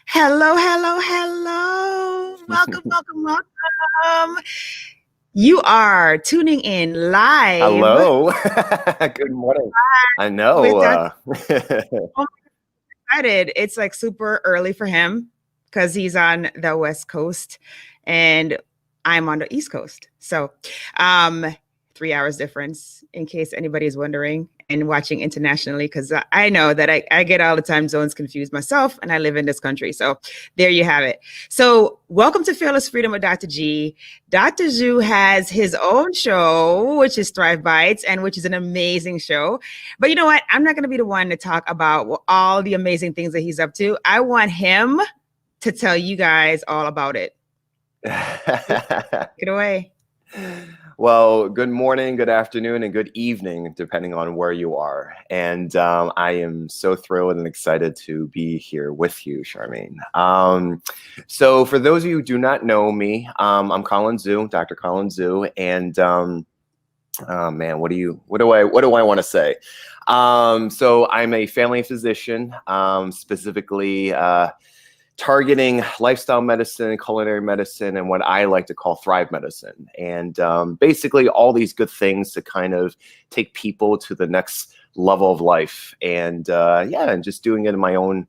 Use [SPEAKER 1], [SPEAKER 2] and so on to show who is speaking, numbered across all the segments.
[SPEAKER 1] Hello, hello, hello. Welcome, welcome, welcome. You are tuning in live
[SPEAKER 2] Hello. Good morning. I
[SPEAKER 1] with
[SPEAKER 2] know.
[SPEAKER 1] Dr. Oh, I'm excited. It's like super early for him because he's on the West Coast and I'm on the East Coast. So, 3 hours difference in case anybody is wondering and watching internationally, because I know that I get all the time zones confused myself and I live in this country. So there you have it. So welcome to Fearless Freedom with Dr. G. Dr. Zhu has his own show, which is Thrive Bites, and which is an amazing show. But you know what? I'm not going to be the one to talk about all the amazing things that he's up to. I want him to tell you guys all about it. Take it away.
[SPEAKER 2] Well, good morning, good afternoon, and good evening, depending on where you are. And I am so thrilled and excited to be here with you, Charmaine. So for those of you who do not know me, I'm Colin Zhu, Dr. Colin Zhu, and oh man, what do I want to say? So I'm a family physician, specifically targeting lifestyle medicine, culinary medicine, and what I like to call Thrive medicine. And basically all these good things to kind of take people to the next level of life. And yeah, and just doing it in my own,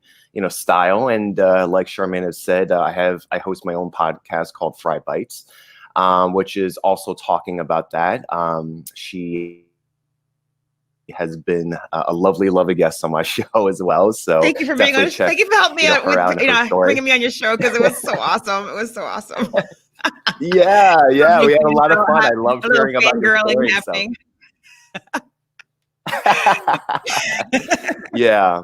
[SPEAKER 2] style. And like Charmaine has said, I host my own podcast called Thrive Bites, which is also talking about that. She has been a lovely guest on my show as well. So
[SPEAKER 1] thank you for being on. Thank you for helping me out with bringing me on your show, because it was so awesome. It was so awesome.
[SPEAKER 2] Yeah, we had a lot of fun. I love hearing about your story.
[SPEAKER 1] Happening.
[SPEAKER 2] Yeah.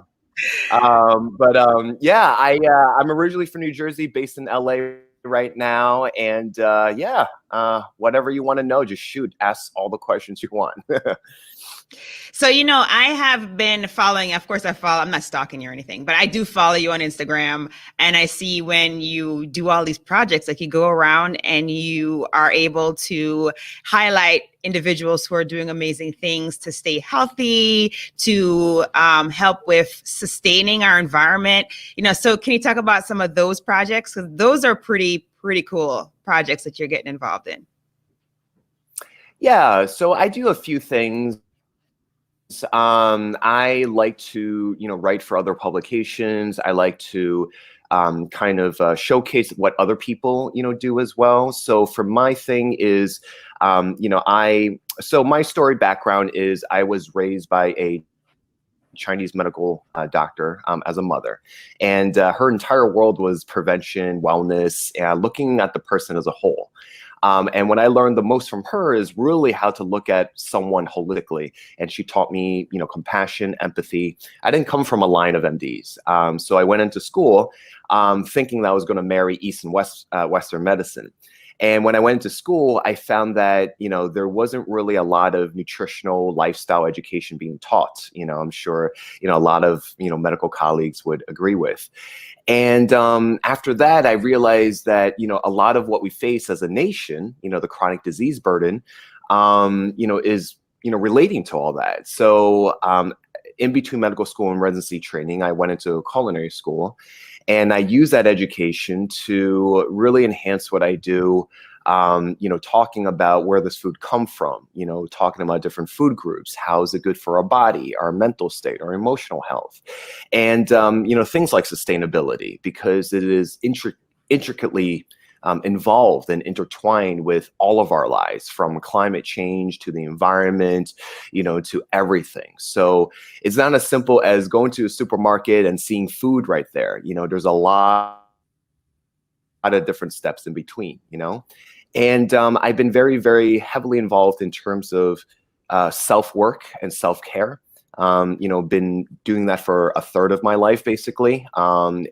[SPEAKER 2] Yeah, I'm originally from New Jersey, based in LA right now. And whatever you want to know, just shoot, ask all the questions you want.
[SPEAKER 1] So, I have been following, of course I'm not stalking you or anything, but I do follow you on Instagram, and I see when you do all these projects, like you go around and you are able to highlight individuals who are doing amazing things to stay healthy, to help with sustaining our environment. So can you talk about some of those projects? Because those are pretty cool projects that you're getting involved in.
[SPEAKER 2] Yeah, so I do a few things. I like to, write for other publications. I like to kind of showcase what other people, do as well. So for my thing is, so my story background is I was raised by a Chinese medical doctor as a mother, and her entire world was prevention, wellness, looking at the person as a whole. And what I learned the most from her is really how to look at someone holistically. And she taught me, compassion, empathy. I didn't come from a line of MDs. So I went into school thinking that I was going to marry East and Western medicine. And when I went into school, I found that, there wasn't really a lot of nutritional lifestyle education being taught. I'm sure, a lot of, medical colleagues would agree with. And after that, I realized that, a lot of what we face as a nation, the chronic disease burden, is, relating to all that. So in between medical school and residency training, I went into culinary school, and I use that education to really enhance what I do. Talking about where this food come from, talking about different food groups, how is it good for our body, our mental state, our emotional health, and, things like sustainability, because it is intricately involved and intertwined with all of our lives, from climate change to the environment, to everything. So it's not as simple as going to a supermarket and seeing food right there. There's a lot of different steps in between, And I've been very, very heavily involved in terms of self-work and self-care. Been doing that for a third of my life, basically. I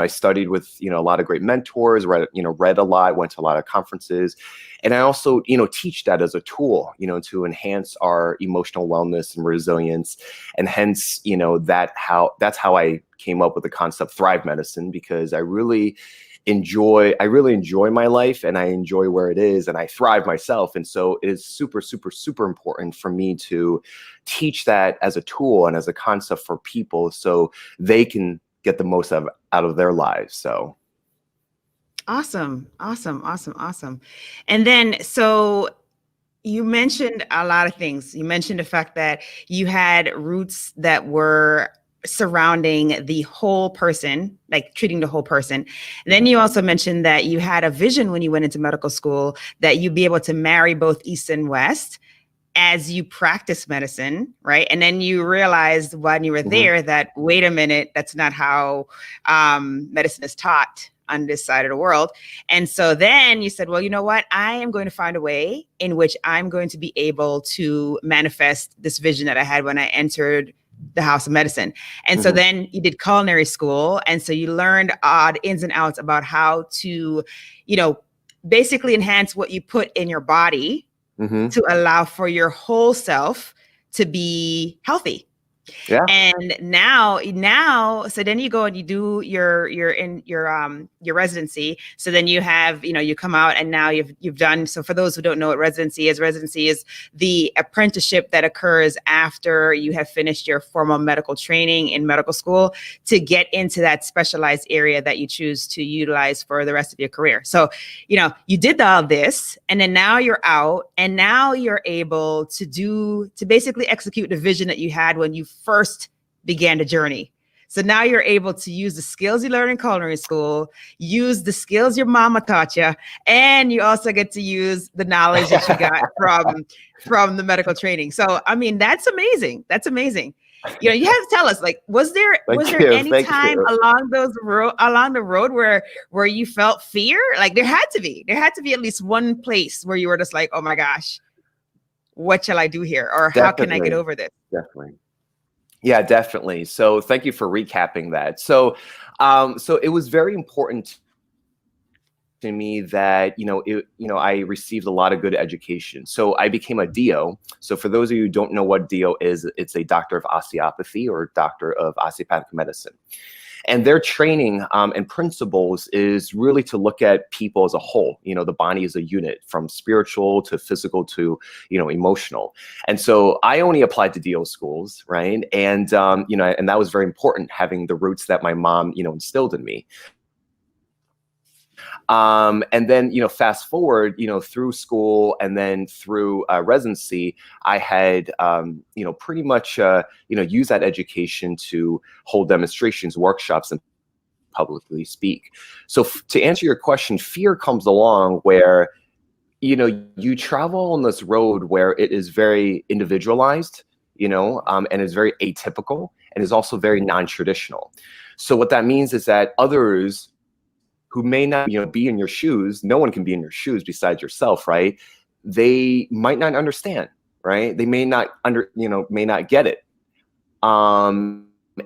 [SPEAKER 2] studied with, a lot of great mentors, read a lot, went to a lot of conferences. And I also, teach that as a tool, to enhance our emotional wellness and resilience. And hence, that's how I came up with the concept Thrive Medicine, because I really enjoy my life, and I enjoy where it is, and I thrive myself. And so it is super, super, super important for me to teach that as a tool and as a concept for people, so they can get the most out out of their lives. So.
[SPEAKER 1] Awesome. And then, so you mentioned a lot of things. You mentioned the fact that you had roots that were surrounding the whole person, like treating the whole person. And then you also mentioned that you had a vision when you went into medical school that you'd be able to marry both East and West as you practice medicine, right? And then you realized when you were there that, wait a minute, that's not how medicine is taught on this side of the world. And so then you said, well, you know what? I am going to find a way in which I'm going to be able to manifest this vision that I had when I entered the House of Medicine. And so then you did culinary school. And so you learned odd ins and outs about how to, you know, basically enhance what you put in your body to allow for your whole self to be healthy.
[SPEAKER 2] Yeah.
[SPEAKER 1] And now, so then you go and you do your residency. So then you have, you come out and now you've done. So for those who don't know what residency is the apprenticeship that occurs after you have finished your formal medical training in medical school to get into that specialized area that you choose to utilize for the rest of your career. So, you did all this, and then now you're out, and now you're able to basically execute the vision that you had when you first began the journey. So now you're able to use the skills you learned in culinary school, use the skills your mama taught you, and you also get to use the knowledge that you got from the medical training. So, I mean, that's amazing. That's amazing. You have to tell us, like, was there any time along the road where you felt fear? Like, there had to be at least one place where you were just like, oh my gosh, what shall I do here? Or how can I get over this?
[SPEAKER 2] Definitely. Yeah, definitely. So thank you for recapping that. So, so it was very important to me that, I received a lot of good education. So I became a DO. So for those of you who don't know what DO is, it's a doctor of osteopathy or doctor of osteopathic medicine. And their training and principles is really to look at people as a whole. The body is a unit, from spiritual to physical to, emotional. And so I only applied to DO schools, right? And, and that was very important, having the roots that my mom, instilled in me. And then, fast forward, through school and then through residency, I had, pretty much, use that education to hold demonstrations, workshops, and publicly speak. So to answer your question, fear comes along where, you travel on this road where it is very individualized, and is very atypical and is also very non-traditional. So what that means is that others who may not, be in your shoes, no one can be in your shoes besides yourself, right? They might not understand, right? They may not may not get it.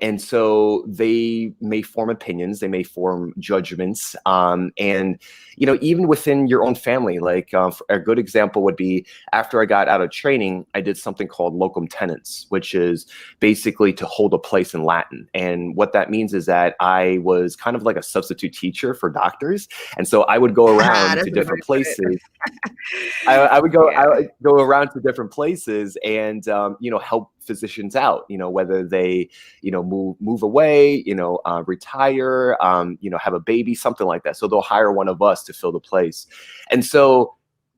[SPEAKER 2] And so they may form opinions, they may form judgments. And, even within your own family, like a good example would be, after I got out of training, I did something called Locum tenants, which is basically to hold a place in Latin. And what that means is that I was kind of like a substitute teacher for doctors. And so I would go around to different places. I would go around to different places and, help physicians out, whether they, move away, retire, have a baby, something like that. So they'll hire one of us to fill the place. And so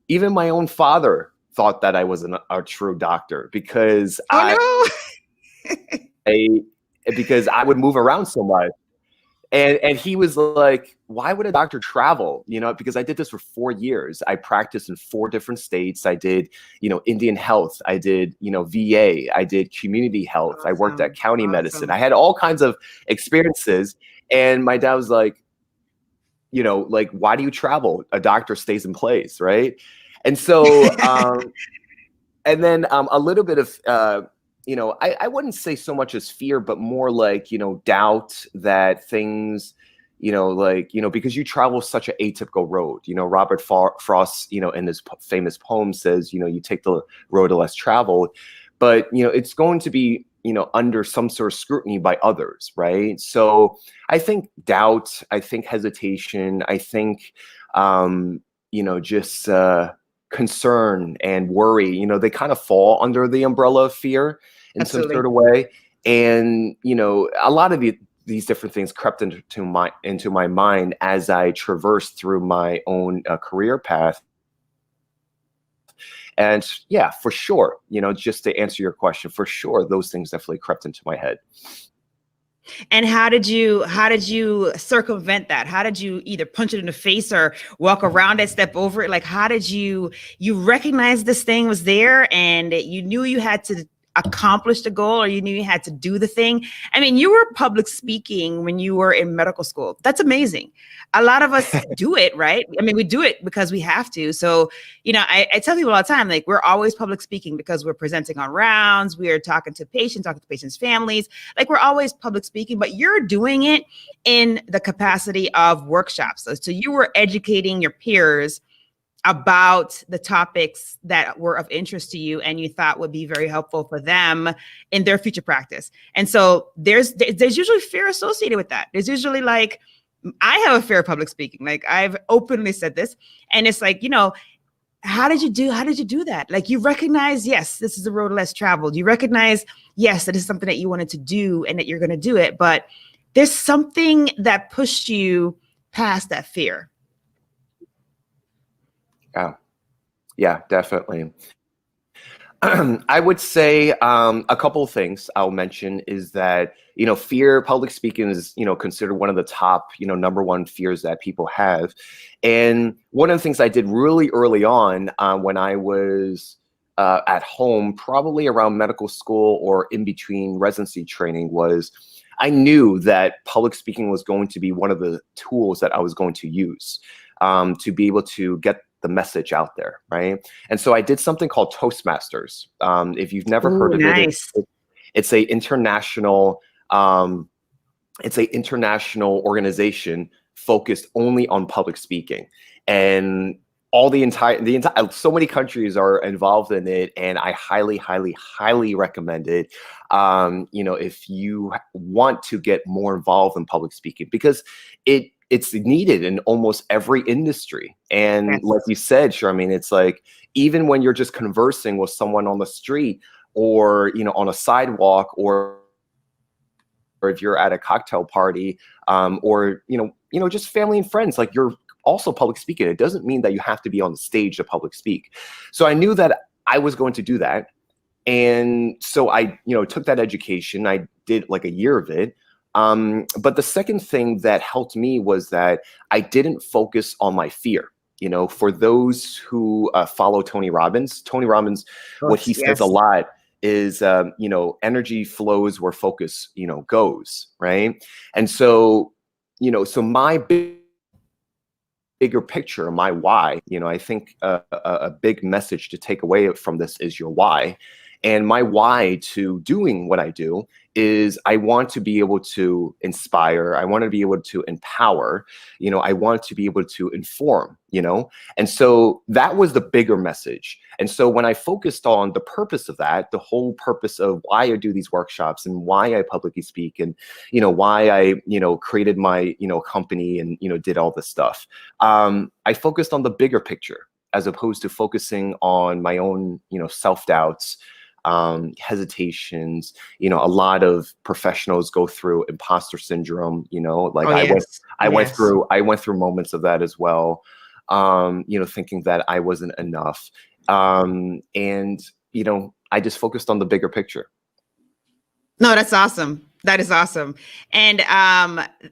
[SPEAKER 2] even my own father thought that I was a true doctor because because I would move around so much. And he was like, why would a doctor travel? Because I did this for 4 years. I practiced in 4 different states. I did, Indian health. I did, VA. I did community health. I worked at county medicine. I had all kinds of experiences. And my dad was like, why do you travel? A doctor stays in place, right? And so, and then a little bit of, I wouldn't say so much as fear, but more like, doubt that things, because you travel such an atypical road. Robert Frost, in his famous poem says, you take the road less traveled, but, it's going to be, under some sort of scrutiny by others, right? So I think doubt, I think hesitation, I think, just concern and worry, they kind of fall under the umbrella of fear in some sort of way. And, a lot of these different things crept into my mind as I traversed through my own career path. And yeah, for sure, just to answer your question, for sure, those things definitely crept into my head.
[SPEAKER 1] And how did you circumvent that? How did you either punch it in the face or walk around it, step over it? Like, how did you recognize this thing was there and you knew you had to accomplish the goal, or you knew you had to do the thing? I mean, you were public speaking when you were in medical school. That's amazing. A lot of us do it, right? I mean, we do it because we have to. So, I tell people all the time, like, we're always public speaking because we're presenting on rounds, we are talking to patients' families, like, we're always public speaking, but you're doing it in the capacity of workshops. So you were educating your peers about the topics that were of interest to you and you thought would be very helpful for them in their future practice. And so there's usually fear associated with that. There's usually like, I have a fear of public speaking. Like, I've openly said this, and it's like, how did you do that? Like, you recognize, yes, this is a road less traveled. You recognize, yes, that is something that you wanted to do and that you're going to do it, but there's something that pushed you past that fear.
[SPEAKER 2] Yeah, definitely. I would say a couple of things I'll mention is that, fear, public speaking is, considered one of the top, number one fears that people have. And one of the things I did really early on when I was at home, probably around medical school or in between residency training, was I knew that public speaking was going to be one of the tools that I was going to use to be able to get the message out there, right? And so I did something called Toastmasters. If you've never heard of it, it's a international organization focused only on public speaking, and the entire so many countries are involved in it, and I highly recommend it. If you want to get more involved in public speaking, because it's needed in almost every industry. And yes, like you said, Charmaine, it's like, even when you're just conversing with someone on the street or, on a sidewalk, or if you're at a cocktail party, or, just family and friends, like, you're also public speaking. It doesn't mean that you have to be on the stage to public speak. So I knew that I was going to do that. And so I, took that education. I did like a year of it. But the second thing that helped me was that I didn't focus on my fear. For those who follow Tony Robbins, what he says a lot is, energy flows where focus, goes, right? And so, so my bigger picture, my why, I think a big message to take away from this is your why. And my why to doing what I do is I want to be able to inspire. I want to be able to empower. I want to be able to inform, And so that was the bigger message. And so when I focused on the purpose of that, the whole purpose of why I do these workshops and why I publicly speak and, why I, created my, company and, did all this stuff, I focused on the bigger picture as opposed to focusing on my own, self-doubts, hesitations. A lot of professionals go through imposter syndrome, like I went through moments of that as well, thinking that I wasn't enough. And I just focused on the bigger picture.
[SPEAKER 1] No, that's awesome. That is awesome. And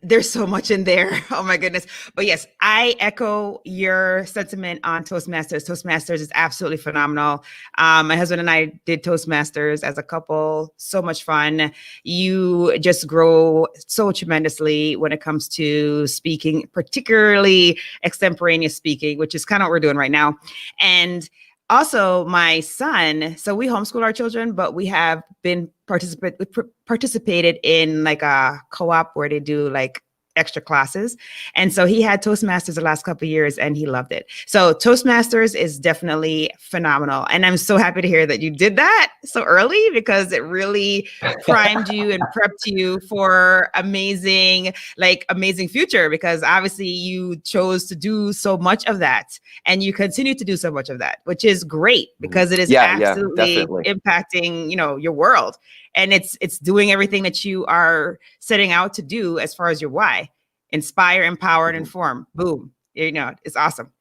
[SPEAKER 1] there's so much in there. Oh my goodness. But yes, I echo your sentiment on Toastmasters. Toastmasters is absolutely phenomenal. My husband and I did Toastmasters as a couple. So much fun. You just grow so tremendously when it comes to speaking, particularly extemporaneous speaking, which is kind of what we're doing right now. And also my son, so we homeschool our children, but we have been participated in like a co-op where they do like extra classes. And so he had Toastmasters the last couple of years and he loved it. So Toastmasters is definitely phenomenal. And I'm so happy to hear that you did that so early, because it really primed you and prepped you for amazing future, because obviously you chose to do so much of that and you continue to do so much of that, which is great because it is absolutely impacting, your world. And it's doing everything that you are setting out to do as far as your why. Inspire, empower, and inform. Boom. You know, it's awesome.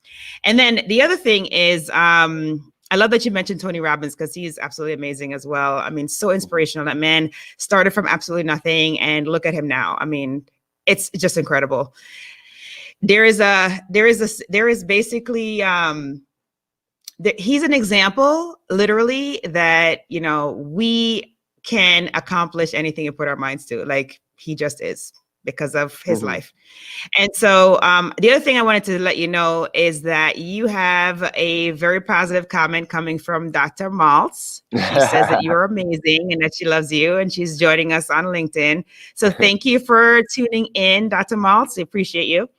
[SPEAKER 1] And then the other thing is, I love that you mentioned Tony Robbins, because he's absolutely amazing as well. I mean, so inspirational. That man started from absolutely nothing, and look at him now. I mean, it's just incredible. There is basically, he's an example, literally, that, you know, we can accomplish anything you put our minds to. Like, he just is, because of his life. And so the other thing I wanted to let you know is that you have a very positive comment coming from Dr. Malts. She says that you're amazing and that she loves you, and she's joining us on LinkedIn. So thank you for tuning in, Dr. Malts. We appreciate you.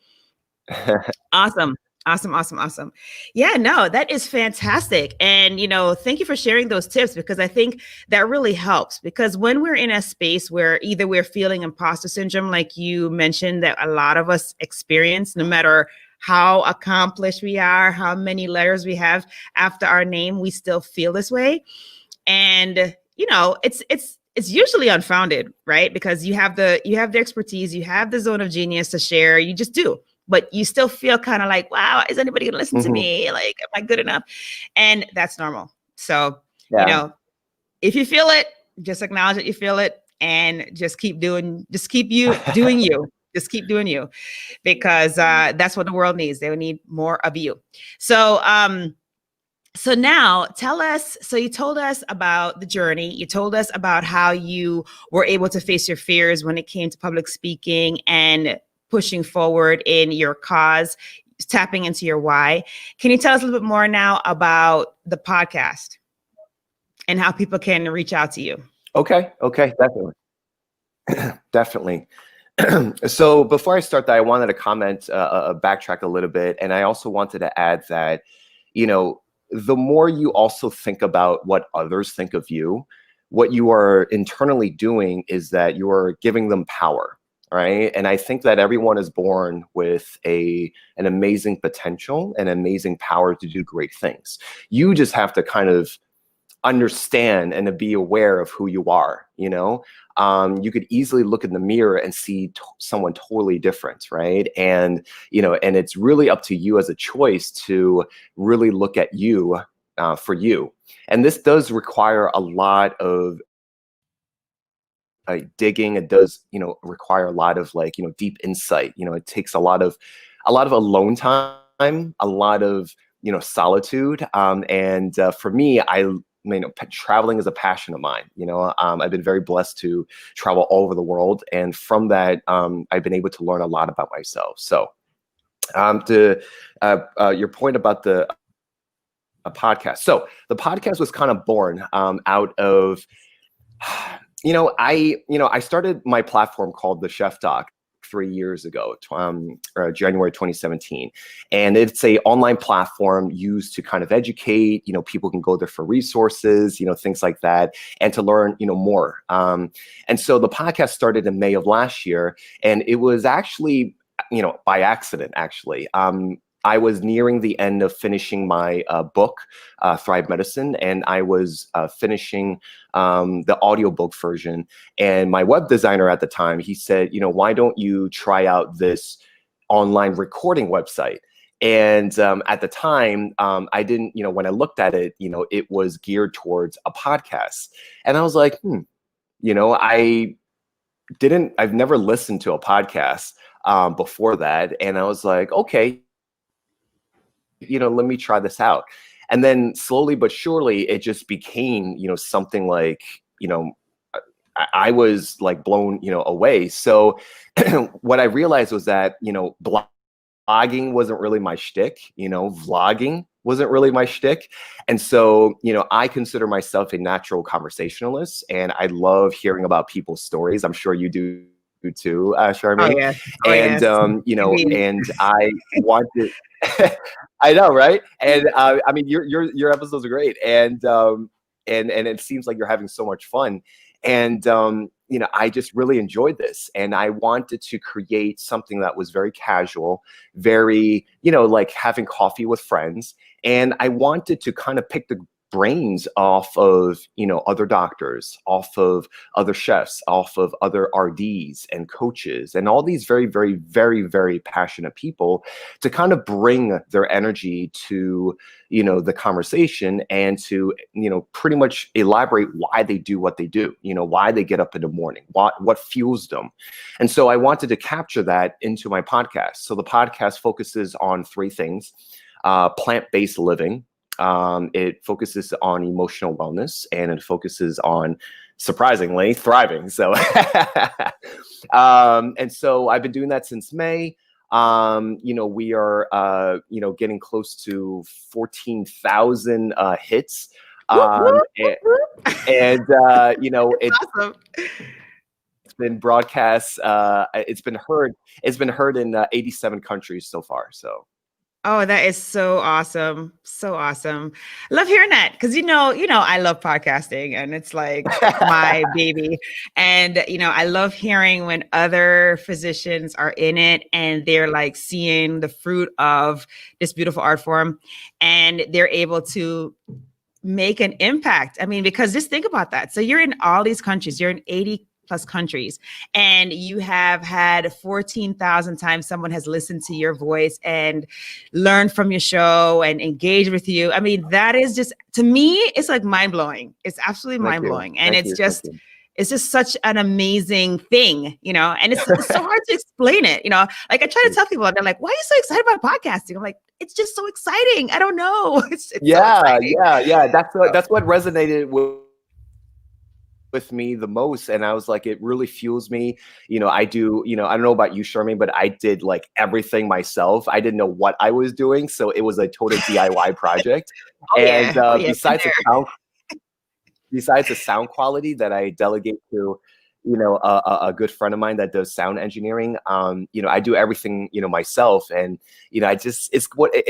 [SPEAKER 1] Awesome. Awesome. Yeah, no, that is fantastic. And, you know, thank you for sharing those tips, because I think that really helps, because when we're in a space where either we're feeling imposter syndrome, like you mentioned, that a lot of us experience, no matter how accomplished we are, how many letters we have after our name, we still feel this way. And, you know, it's usually unfounded, right? Because you have the expertise, you have the zone of genius to share, you just do. But you still feel kind of like, wow, is anybody gonna listen to me? Like, am I good enough? And that's normal. So, you know, if you feel it, just acknowledge that you feel it, and just keep doing you, just keep doing you, because that's what the world needs. They need more of you. So, so now tell us, so you told us about the journey. You told us about how you were able to face your fears when it came to public speaking and pushing forward in your cause, tapping into your why. Can you tell us a little bit more now about the podcast and how people can reach out to you?
[SPEAKER 2] Okay, definitely. Definitely. So before I start that, I wanted to comment, backtrack a little bit. And I also wanted to add that, you know, the more you also think about what others think of you, what you are internally doing is that you are giving them power. Right. And I think that everyone is born with an amazing potential and amazing power to do great things. You just have to kind of understand and to be aware of who you are. You know, you could easily look in the mirror and see someone totally different. Right. And, you know, and it's really up to you as a choice to really look at you for you. And this does require a lot of digging. It does, you know, require a lot of, like, you know, deep insight. You know, it takes a lot of alone time, a lot of, you know, solitude. And for me, traveling is a passion of mine. You know, I've been very blessed to travel all over the world, and from that, I've been able to learn a lot about myself. So, to your point about a podcast. So the podcast was kind of born out of. I started my platform called TheChefDoc 3 years ago, January 2017. And it's a online platform used to kind of educate, you know, people can go there for resources, you know, things like that, and to learn, you know, more. And so the podcast started in May of last year, and it was actually, you know, by accident, actually. I was nearing the end of finishing my book, Thrive Medicine, and I was finishing the audiobook version. And my web designer at the time, he said, you know, why don't you try out this online recording website? And at the time, I didn't, you know, when I looked at it, you know, it was geared towards a podcast. And I was like, you know, I've never listened to a podcast before that. And I was like, okay, you know, let me try this out. And then slowly but surely, it just became, you know, something like, you know, I was like blown, you know, away. So what I realized was that, you know, blogging wasn't really my shtick, you know, vlogging wasn't really my shtick. And so, you know, I consider myself a natural conversationalist, and I love hearing about people's stories. I'm sure you do too, Charmaine.
[SPEAKER 1] Oh, yeah.
[SPEAKER 2] You know, and I wanted, I know, right? And I mean, your episodes are great, and it seems like you're having so much fun. And you know, I just really enjoyed this, and I wanted to create something that was very casual, very, you know, like having coffee with friends. And I wanted to kind of pick brains off of, you know, other doctors, off of other chefs, off of other RDs and coaches, and all these very, very, very, very passionate people to kind of bring their energy to, you know, the conversation and to, you know, pretty much elaborate why they do what they do, you know, why they get up in the morning, what fuels them. And so I wanted to capture that into my podcast. So the podcast focuses on three things: plant-based living. It focuses on emotional wellness, and it focuses on, surprisingly, thriving. So, and so I've been doing that since May. You know, we are, you know, getting close to 14,000 hits. And you know, it's
[SPEAKER 1] awesome.
[SPEAKER 2] It's been broadcast. It's been heard. It's been heard in 87 countries so far. So.
[SPEAKER 1] Oh, that is so awesome. So awesome. Love hearing that. Cause you know, I love podcasting and it's like my baby. And, you know, I love hearing when other physicians are in it and they're like seeing the fruit of this beautiful art form and they're able to make an impact. I mean, because just think about that. So you're in all these countries, you're in 80 plus countries, and you have had 14,000 times someone has listened to your voice and learned from your show and engaged with you. I mean, that is just, to me, it's like mind blowing. It's absolutely mind blowing. And it's just such an amazing thing, you know, and it's so hard to explain it. You know, like I try to tell people, and they're like, why are you so excited about podcasting? I'm like, it's just so exciting. I don't know. It's
[SPEAKER 2] yeah,
[SPEAKER 1] so
[SPEAKER 2] yeah. That's what resonated with me the most. And I was like, it really fuels me. You know, I do, you know, I don't know about you, Charmaine, but I did like everything myself. I didn't know what I was doing. So it was a total DIY project. Besides the sound quality that I delegate to, you know, a good friend of mine that does sound engineering, you know, I do everything, you know, myself. And, you know,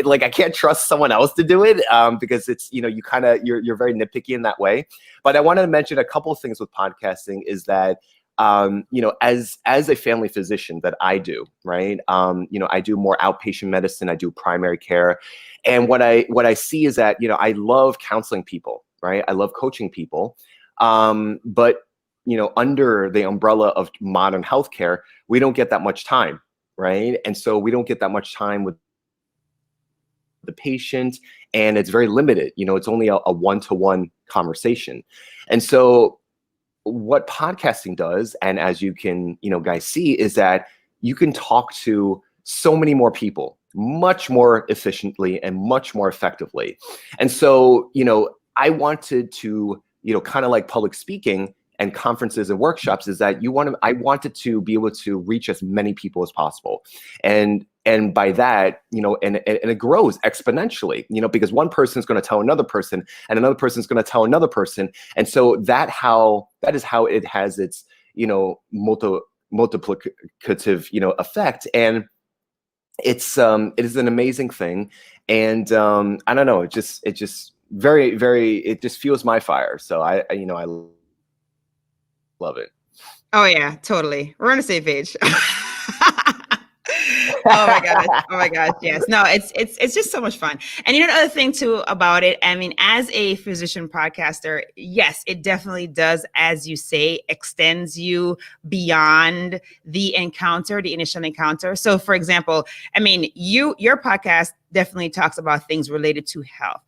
[SPEAKER 2] like, I can't trust someone else to do it, because it's, you know, you're very nitpicky in that way. But I wanted to mention a couple of things with podcasting is that, you know, as a family physician that I do, right? You know, I do more outpatient medicine, I do primary care. And what I see is that, you know, I love counseling people, right? I love coaching people. But you know, under the umbrella of modern healthcare, we don't get that much time, right? And so we don't get that much time with the patient, and it's very limited. You know, it's only a one-to-one conversation. And so what podcasting does, and as you can, you know, guys see, is that you can talk to so many more people much more efficiently and much more effectively. And so, you know, I wanted to, you know, kind of like public speaking and conferences and workshops, is that I wanted to be able to reach as many people as possible. And by that, you know, and it grows exponentially, you know, because one person is going to tell another person and another person is going to tell another person. And so that is how it has its, you know, multiplicative, you know, effect. And it is an amazing thing. And I don't know, it just very, very, it just fuels my fire. So I love it.
[SPEAKER 1] Oh yeah, totally. We're on the same page. Oh my gosh. Oh my gosh. Yes. No, it's just so much fun. And you know, the other thing too about it, I mean, as a physician podcaster, yes, it definitely does, as you say, extends you beyond the initial encounter. So for example, I mean, your podcast definitely talks about things related to health.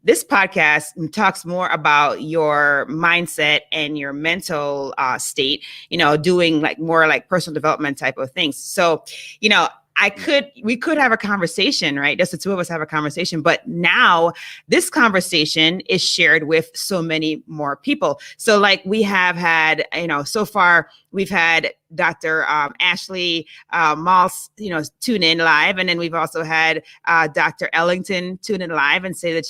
[SPEAKER 1] This podcast talks more about your mindset and your mental state, you know, doing like more like personal development type of things. So, you know, we could have a conversation, right? Just the two of us have a conversation, but now this conversation is shared with so many more people. So like we have had, you know, so far we've had Dr. Ashley Malts, you know, tune in live. And then we've also had Dr. Ellington tune in live and say that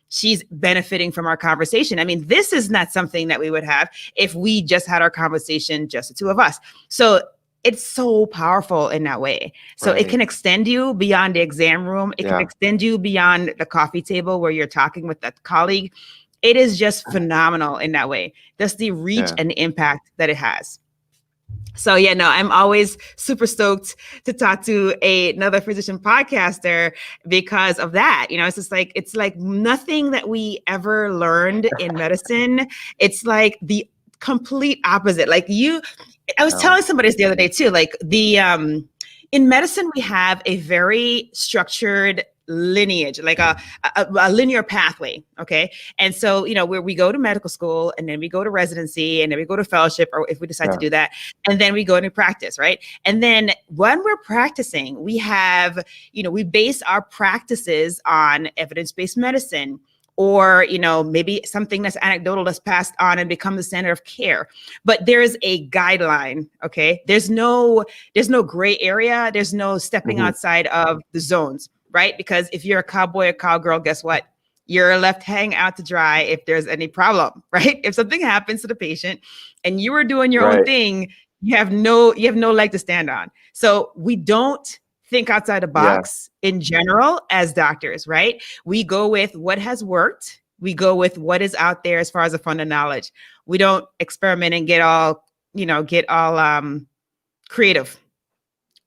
[SPEAKER 1] she's benefiting from our conversation. I mean, this is not something that we would have if we just had our conversation, just the two of us. So it's so powerful in that way. So It can extend you beyond the exam room. It can extend you beyond the coffee table where you're talking with a colleague. It is just phenomenal in that way. That's the reach and the impact that it has. So yeah, no, I'm always super stoked to talk to another physician podcaster because of that. You know, it's like nothing that we ever learned in medicine. It's like the complete opposite. I was telling somebody this the other day too, like in medicine, we have a very structured lineage, like a linear pathway. Okay. And so, you know, where we go to medical school and then we go to residency and then we go to fellowship, or if we decide to do that, and then we go into practice. Right. And then when we're practicing, we have, you know, we base our practices on evidence-based medicine, or, you know, maybe something that's anecdotal that's passed on and become the standard of care. But there's a guideline. Okay. There's no gray area. There's no stepping outside of the zones, right? Because if you're a cowboy or cowgirl, guess what? You're left hanging out to dry if there's any problem, right? If something happens to the patient and you were doing your own thing, you have no leg to stand on. So we don't think outside the box in general as doctors, right? We go with what has worked. We go with what is out there as far as a fund of knowledge. We don't experiment and get all creative.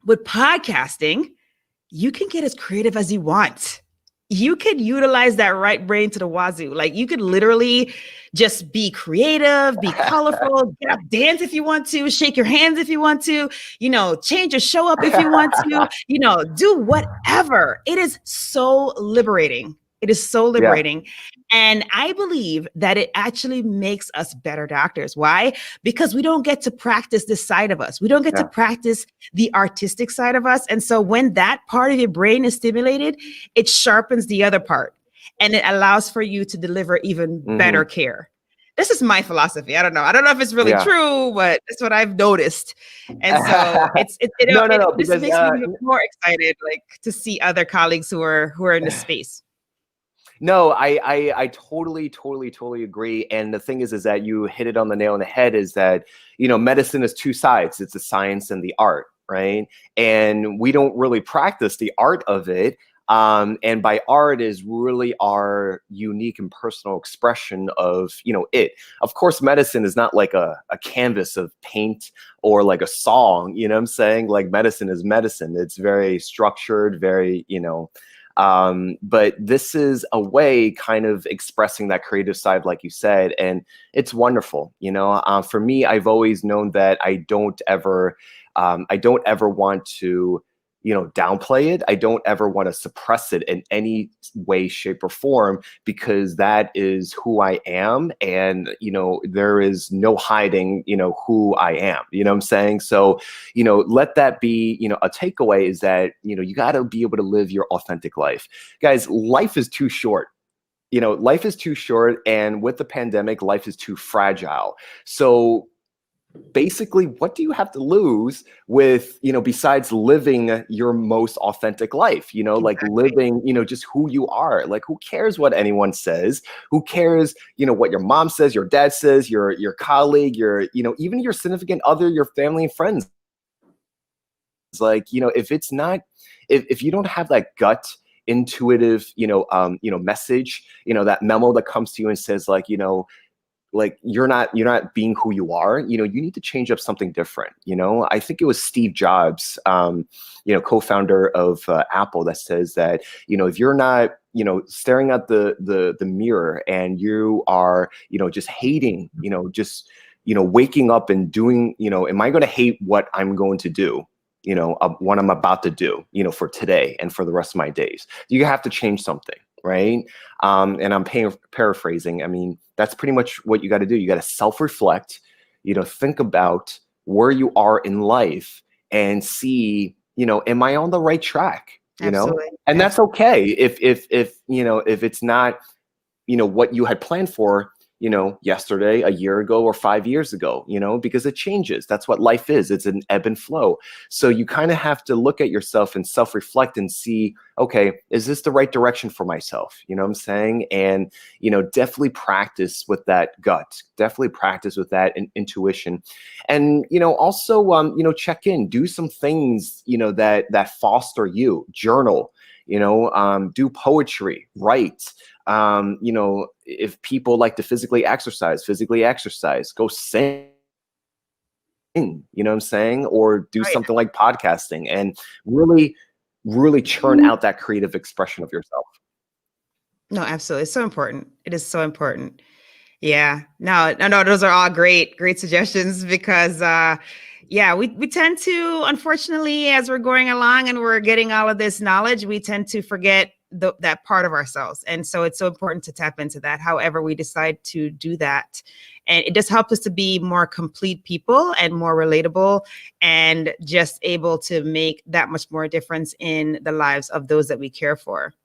[SPEAKER 1] With podcasting, you can get as creative as you want. You could utilize that right brain to the wazoo. Like you could literally just be creative, be colorful, get up, dance if you want to, shake your hands if you want to, you know, change your show up if you want to, you know, do whatever. It is so liberating. It is so liberating. And I believe that it actually makes us better doctors. Why? Because we don't get to practice this side of us. We don't get to practice the artistic side of us. And so when that part of your brain is stimulated, it sharpens the other part and it allows for you to deliver even better care. This is my philosophy. I don't know if it's really true, but that's what I've noticed. And so this makes me more excited, like to see other colleagues who are in the space.
[SPEAKER 2] No, I totally agree. And the thing is that you hit it on the nail on the head, is that, you know, medicine is two sides. It's the science and the art, right? And we don't really practice the art of it. And by art is really our unique and personal expression of, you know, it. Of course, medicine is not like a canvas of paint or like a song, you know what I'm saying? Like medicine is medicine. It's very structured, very, you know, but this is a way kind of expressing that creative side, like you said, and it's wonderful. You know, for me, I've always known that I don't ever want to, you know, downplay it. I don't ever want to suppress it in any way, shape, or form, because that is who I am. And, you know, there is no hiding, you know, who I am, you know what I'm saying? So, you know, let that be, you know, a takeaway is that, you know, you got to be able to live your authentic life. Guys, life is too short. You know, life is too short. And with the pandemic, life is too fragile. So basically, what do you have to lose with, you know, besides living your most authentic life, you know, like living, you know, just who you are. Like, who cares what anyone says? Who cares, you know, what your mom says, your dad says, your colleague, your, you know, even your significant other, your family and friends. It's like, you know, if it's not, if you don't have that gut intuitive, you know, message, you know, that memo that comes to you and says, like, you know, like you're not being who you are, you know, you need to change up something different. You know, I think it was Steve Jobs, you know, co-founder of Apple, that says that, you know, if you're not, you know, staring at the mirror and you are, you know, just hating, you know, just, you know, waking up and doing, you know, am I going to hate what I'm going to do? You know, what I'm about to do, you know, for today and for the rest of my days. You have to change something, right? And I'm paraphrasing. I mean, that's pretty much what you got to do. You got to self-reflect, you know, think about where you are in life and see, you know, am I on the right track? You know, and that's okay if you know, if it's not, you know, what you had planned for, you know, yesterday, a year ago, or 5 years ago, you know, because it changes. That's what life is. It's an ebb and flow. So you kind of have to look at yourself and self-reflect and see, okay, is this the right direction for myself? You know what I'm saying? And, you know, definitely practice with that gut, definitely practice with that intuition. And, you know, also, you know, check in, do some things, you know, that foster you, journal, you know, do poetry, write. You know, if people like to physically exercise, go sing. you know what I'm saying? Or do
[SPEAKER 1] Right.
[SPEAKER 2] something like podcasting and really churn out that creative expression of yourself.
[SPEAKER 1] No, absolutely. It's so important. It is so important. Yeah. No, those are all great suggestions because yeah, we tend to, unfortunately, as we're going along and we're getting all of this knowledge, we tend to forget that part of ourselves. And so it's so important to tap into that, however we decide to do that. And it just helps us to be more complete people and more relatable and just able to make that much more difference in the lives of those that we care for.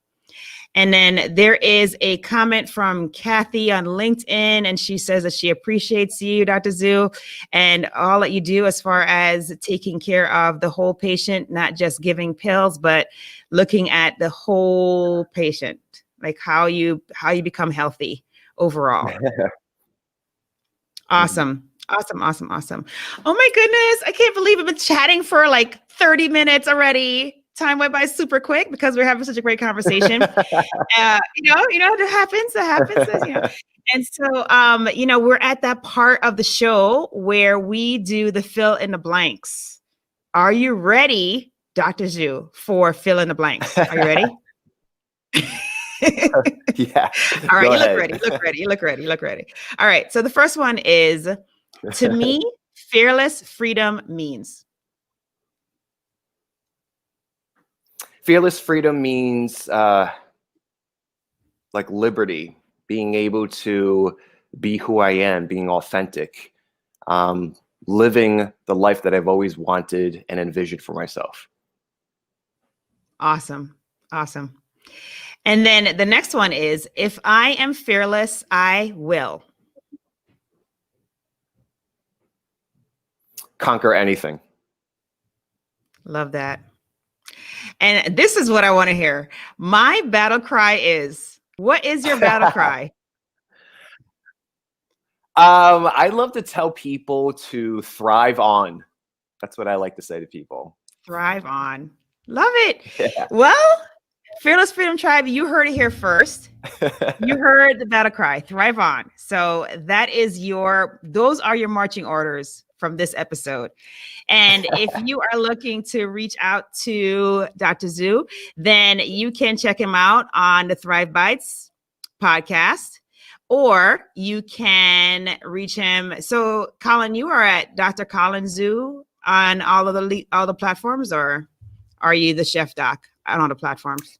[SPEAKER 1] And then there is a comment from Kathy on LinkedIn, and she says that she appreciates you, Dr. Zhu, and all that you do as far as taking care of the whole patient, not just giving pills, but looking at the whole patient, like how you become healthy overall. Awesome. Awesome. Oh my goodness. I can't believe I've been chatting for like 30 minutes already. Time went by super quick because we're having such a great conversation. That happens. And so, we're at that part of the show where we do the fill in the blanks. Are you ready, Dr. Zhu, for fill in the blanks? Are you ready?
[SPEAKER 2] Yeah.
[SPEAKER 1] All right. You look ready. All right. So the first one is, to me, fearless freedom means.
[SPEAKER 2] Fearless freedom means like liberty, being able to be who I am, being authentic, living the life that I've always wanted and envisioned for myself.
[SPEAKER 1] Awesome. And then the next one is, if I am fearless, I will
[SPEAKER 2] conquer anything.
[SPEAKER 1] Love that. And this is what I want to hear. My battle cry is, what is your battle cry?
[SPEAKER 2] I love to tell people to thrive on. That's what I like to say to people.
[SPEAKER 1] Thrive on. Love it.
[SPEAKER 2] Yeah.
[SPEAKER 1] Well, Fearless Freedom Tribe, you heard it here first. You heard the battle cry, thrive on. So those are your marching orders from this episode. And if you are looking to reach out to Dr. Zhu, then you can check him out on the Thrive Bites podcast, or you can reach him. So Colin, you are at Dr. Colin Zhu on all the platforms, or are you the TheChefDoc on all the platforms?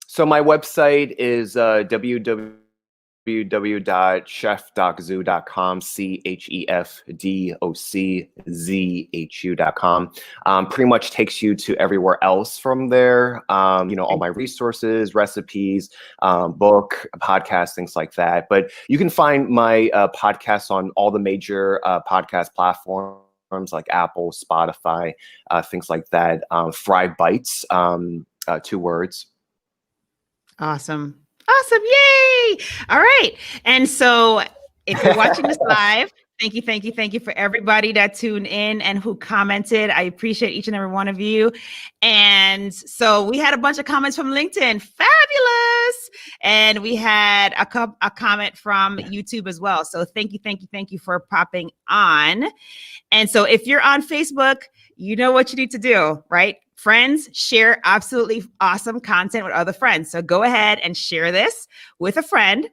[SPEAKER 2] So my website is www.chefdoczu.com, ChefDocZhu.com. Pretty much takes you to everywhere else from there. All my resources, recipes, book, podcast, things like that. But you can find my podcasts on all the major podcast platforms like Apple, Spotify, things like that. Thrive Bites, 2 words.
[SPEAKER 1] Awesome. Yay. All right. And so if you're watching this live, thank you for everybody that tuned in and who commented. I appreciate each and every one of you. And so we had a bunch of comments from LinkedIn. Fabulous. And we had a comment from YouTube as well. So thank you for popping on. And so if you're on Facebook, you know what you need to do, right? Friends, share absolutely awesome content with other friends. So go ahead and share this with a friend.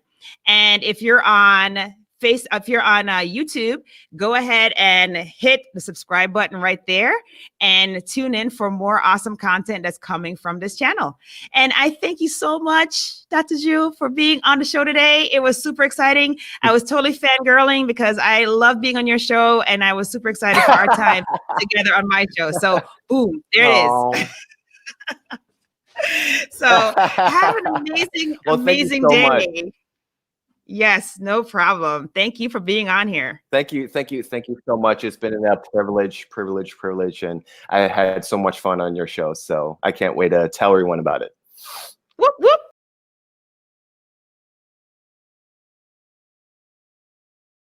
[SPEAKER 1] And if you're on YouTube, go ahead and hit the subscribe button right there and tune in for more awesome content that's coming from this channel. And I thank you so much, Dr. Zhu, for being on the show today. It was super exciting. I was totally fangirling because I love being on your show, and I was super excited for our time together on my show. So, boom, there it is. So have an amazing day. Much. Yes, no problem. Thank you for being on here.
[SPEAKER 2] Thank you so much. It's been a privilege, and I had so much fun on your show. So I can't wait to tell everyone about it.
[SPEAKER 1] Whoop, whoop.